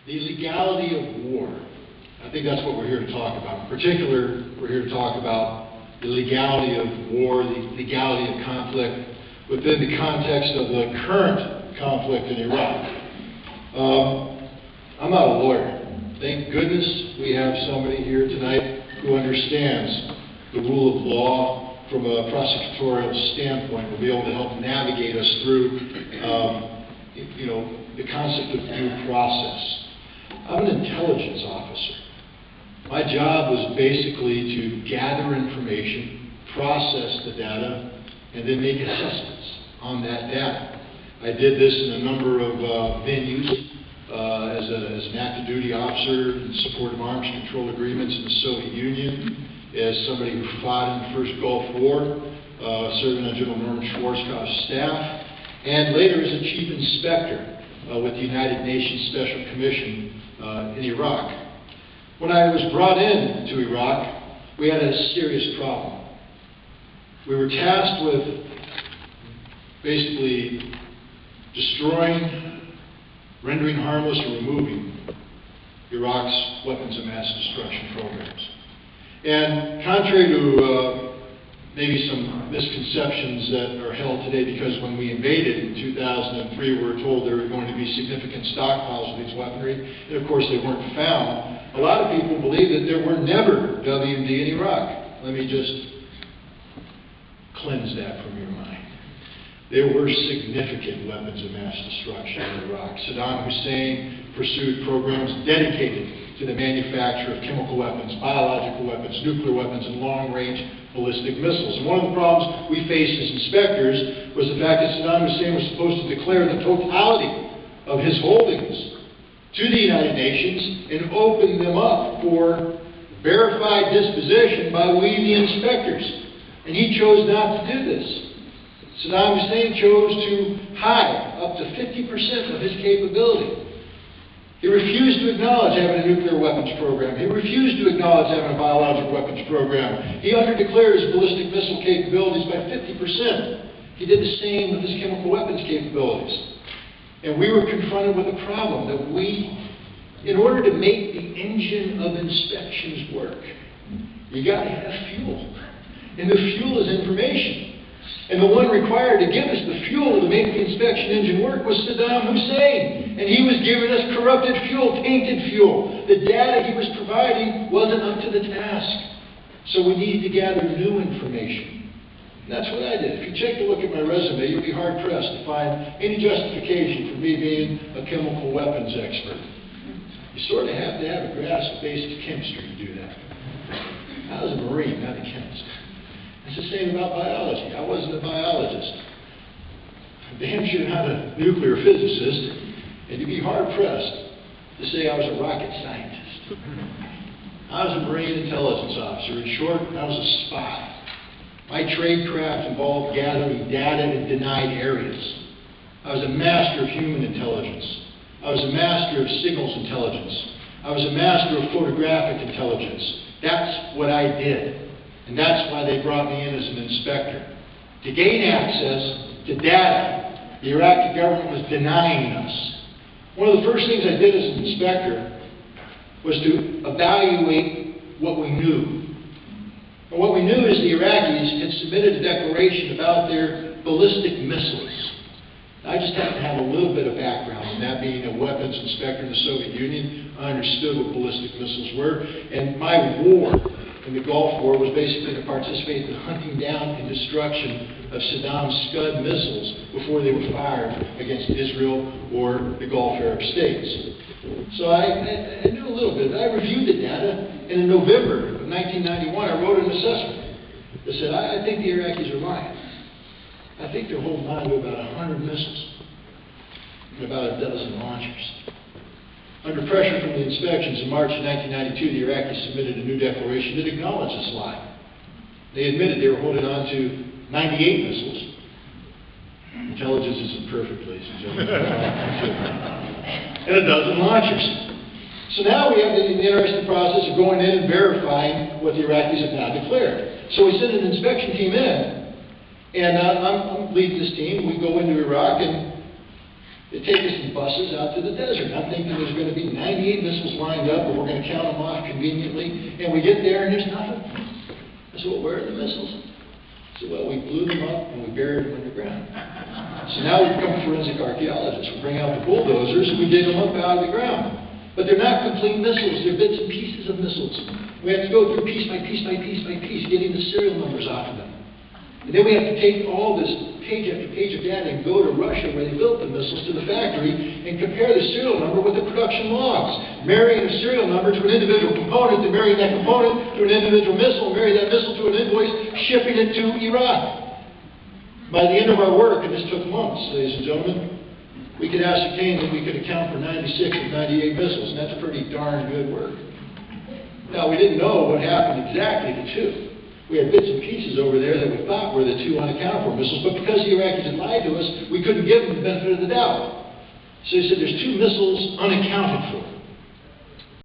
The legality of war. I think that's what we're here to talk about. In particular, we're here to talk about the legality of war, the legality of conflict within the context of the current conflict in Iraq. I'm not a lawyer. Thank goodness we have somebody here tonight who understands the rule of law from a prosecutorial standpoint. Will be able to help navigate us through, the concept of due process. I'm an intelligence officer. My job was basically to gather information, process the data, and then make assessments on that data. I did this in a number of venues as an active duty officer in support of arms control agreements in the Soviet Union, as somebody who fought in the first Gulf War, serving on General Norman Schwarzkopf's staff, and later as a chief inspector with the United Nations Special Commission in Iraq. When I was brought in to Iraq, we had a serious problem. We were tasked with basically destroying, rendering harmless, or removing Iraq's weapons of mass destruction programs. And contrary to maybe some misconceptions that are held today, because when we invaded in 2003, we were told there were going to be significant stockpiles of these weaponry, and of course they weren't found. A lot of people believe that there were never WMD in Iraq. Let me just cleanse that from your mind. There were significant weapons of mass destruction in Iraq. Saddam Hussein pursued programs dedicated to the manufacture of chemical weapons, biological weapons, nuclear weapons, and long-range ballistic missiles. And one of the problems we faced as inspectors was the fact that Saddam Hussein was supposed to declare the totality of his holdings to the United Nations and open them up for verified disposition by we, the inspectors. And he chose not to do this. Saddam Hussein chose to hide up to 50% of his capability. He refused to acknowledge having a nuclear weapons program. He refused to acknowledge having a biological weapons program. He underdeclared his ballistic missile capabilities by 50%. He did the same with his chemical weapons capabilities. And we were confronted with a problem that in order to make the engine of inspections work, you got to have fuel. And the fuel is information. And the one required to give us the fuel to make the inspection engine work was Saddam Hussein. And he was giving us corrupted fuel, tainted fuel. The data he was providing wasn't up to the task. So we needed to gather new information. And that's what I did. If you take a look at my resume, you'll be hard-pressed to find any justification for me being a chemical weapons expert. You sort of have to have a grasp of basic chemistry to do that. I was a Marine, not a chemist. It's the same about biology. I wasn't a biologist. I'm damn sure not a nuclear physicist, and you'd be hard-pressed to say I was a rocket scientist. I was a Marine intelligence officer. In short, I was a spy. My tradecraft involved gathering data in denied areas. I was a master of human intelligence. I was a master of signals intelligence. I was a master of photographic intelligence. That's what I did. And that's why they brought me in as an inspector. To gain access to data the Iraqi government was denying us. One of the first things I did as an inspector was to evaluate what we knew. And what we knew is the Iraqis had submitted a declaration about their ballistic missiles. I just happen to have a little bit of background in that, being a weapons inspector in the Soviet Union. I understood what ballistic missiles were, and my war in the Gulf War was basically to participate in the hunting down and destruction of Saddam's Scud missiles before they were fired against Israel or the Gulf Arab states. So I knew a little bit. I reviewed the data, and in November of 1991, I wrote an assessment that said, I think the Iraqis are lying. I think they're holding on to about 100 missiles and about a dozen launchers. Under pressure from the inspections in March of 1992, the Iraqis submitted a new declaration that acknowledged this lie. They admitted they were holding on to 98 missiles. Intelligence isn't perfect, ladies and gentlemen. And a dozen launchers. So now we have the interesting process of going in and verifying what the Iraqis have now declared. So we send an inspection team in, and I'm leading this team. We go into Iraq, and They take us in buses out to the desert. I'm thinking there's going to be 98 missiles lined up, and we're going to count them off conveniently. And we get there, and there's nothing. I said, well, where are the missiles? I said, well, we blew them up, and we buried them underground. So now we become forensic archaeologists. We bring out the bulldozers, and we dig them up out of the ground. But they're not complete missiles. They're bits and pieces of missiles. We have to go through piece by piece by piece by piece, getting the serial numbers off of them. And then we have to take all this page after page of data and go to Russia, where they built the missiles, to the factory, and compare the serial number with the production logs. Marrying the serial number to an individual component, then marrying that component to an individual missile, and marry that missile to an invoice, shipping it to Iraq. By the end of our work, and this took months, ladies and gentlemen, we could ascertain that we could account for 96 of 98 missiles, and that's pretty darn good work. Now, we didn't know what happened exactly to two. We had bits and pieces over there that we thought were the two unaccounted for missiles, but because the Iraqis had lied to us, we couldn't give them the benefit of the doubt. So he said, there's two missiles unaccounted for.